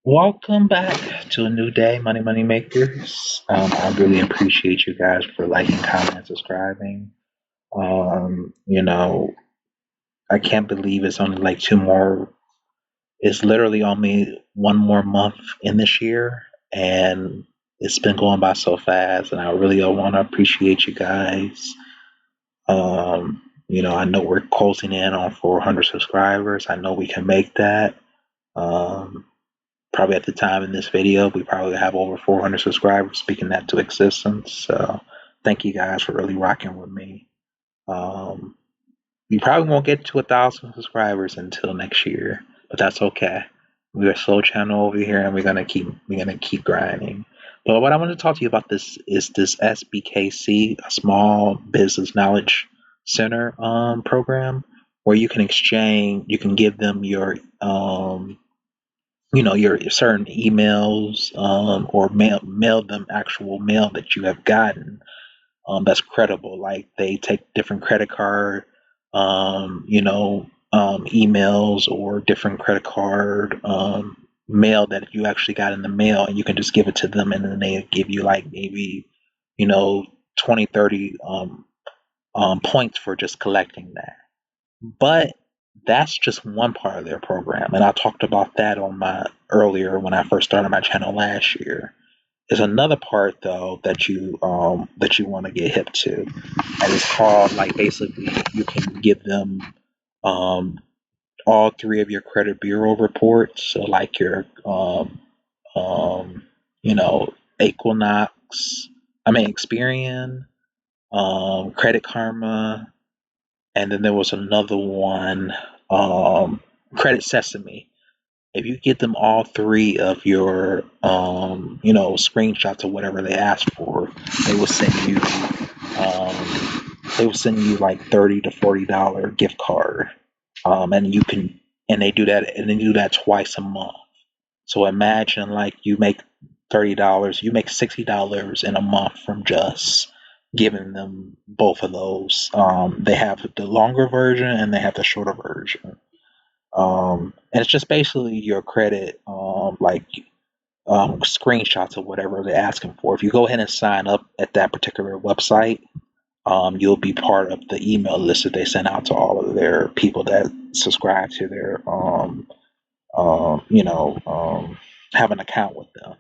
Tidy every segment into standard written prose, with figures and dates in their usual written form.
Welcome back to a new day, Money Makers. I really appreciate you guys for liking, commenting, subscribing. Um, you know, I can't believe it's only like two more. It's literally only one more month in this year, and it's been going by so fast. And I really want to appreciate you guys. I know we're closing in on 400 subscribers. I know we can make that. Um, Probably at the time in this video, we probably have over 400 subscribers, speaking that to existence. So thank you guys for really rocking with me. Um, we probably won't get to 1,000 subscribers until next year, but that's okay. We're a slow channel over here, and we're gonna keep grinding. But what I want to talk to you about this is this SBKC, a Small Business Knowledge Center program, where you can give them your certain emails, or mail them actual mail that you have gotten, that's credible. Like they take different credit card, emails, or different credit card mail that you actually got in the mail, and you can just give it to them, and then they give you like maybe, you know 20, 30 points for just collecting that. But that's just one part of their program, and I talked about that on my earlier when I first started my channel last year. There's another part though that you want to get hip to, and it's called, like, basically you can give them um all three of your credit bureau reports. So like your um you know Equinox, I mean Experian, Credit Karma, and then there was another one, Credit Sesame. If you get them all three of your screenshots or whatever they ask for, they will send you like $30 to $40 gift card. And you can and they do that twice a month. So imagine, like, you make $30, you make $60 in a month from just giving them both of those. They have the longer version and they have the shorter version. And it's just basically your credit, screenshots of whatever they're asking for. If you go ahead and sign up at that particular website, you'll be part of the email list that they send out to all of their people that subscribe to their um, you know, um, have an account with them.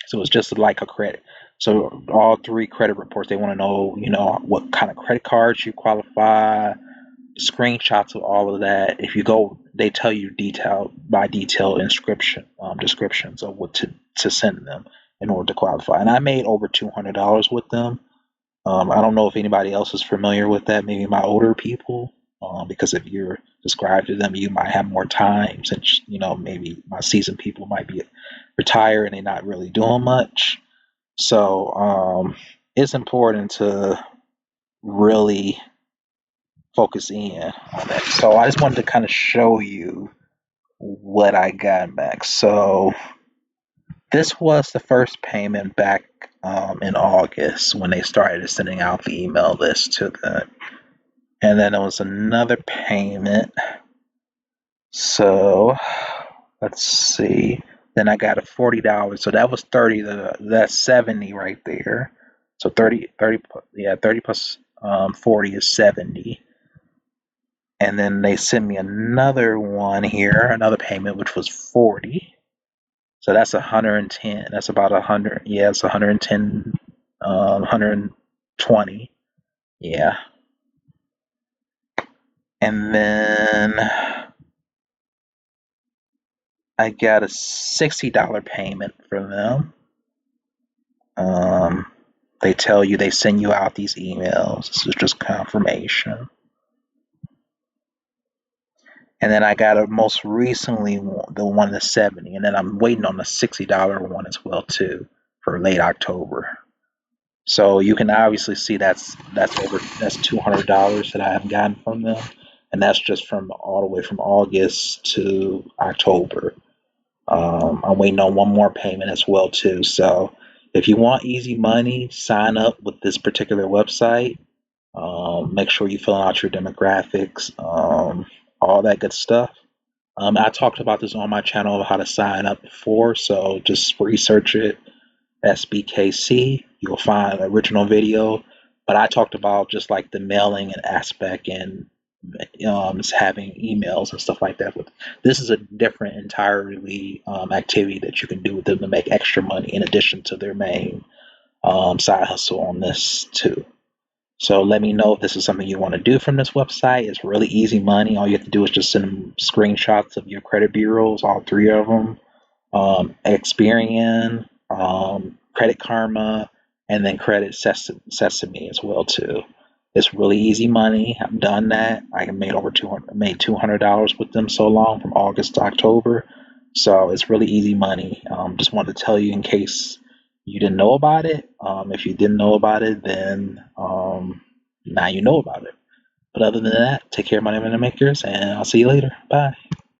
So it's just like a credit. So all three credit reports, they want to know, what kind of credit cards you qualify, screenshots of all of that. If you go, they tell you detail by detail descriptions of what to send them in order to qualify. And I made over $200 with them. I don't know if anybody else is familiar with that. Maybe my older people, because if you're subscribed to them, you might have more time, since maybe my seasoned people might be retired and they're not really doing much. So it's important to really focus in on that. So I just wanted to kind of show you what I got back. So this was the first payment back in August when they started sending out the email list to them. And then there was another payment. So let's see. Then I got a $40. So that was 30. That's 70 right there. So 30, yeah, 30 plus 40 is 70. And then they sent me another one here, another payment, which was 40. So that's 110. That's about 100. Yeah, it's 110, 120. Yeah. And then I got a $60 payment from them. They tell you, they send you out these emails. This is just confirmation. And then I got a most recently the one that's 70, and then I'm waiting on the $60 one as well too for late October. So you can obviously see that's $200 that I have gotten from them, and that's just from all the way from August to October. I'm waiting on one more payment as well too. So if you want easy money, sign up with this particular website. Make sure you fill out your demographics, all that good stuff. I talked about this on my channel how to sign up before, so just research it. SBKC, you'll find the original video. But I talked about just like the mailing and aspect and having emails and stuff like that. But this is a different entirely activity that you can do with them to make extra money in addition to their main side hustle on this too. So let me know if this is something you want to do from this website. It's really easy money. All you have to do is just send them screenshots of your credit bureaus, all three of them, Experian, Credit Karma, and then Credit Sesame as well too. It's really easy money. I've done that. I made over 200, made $200 with them so long from August to October. So it's really easy money. Just wanted to tell you in case you didn't know about it. If you didn't know about it, then now you know about it. But other than that, take care, my name is makers, and I'll see you later. Bye.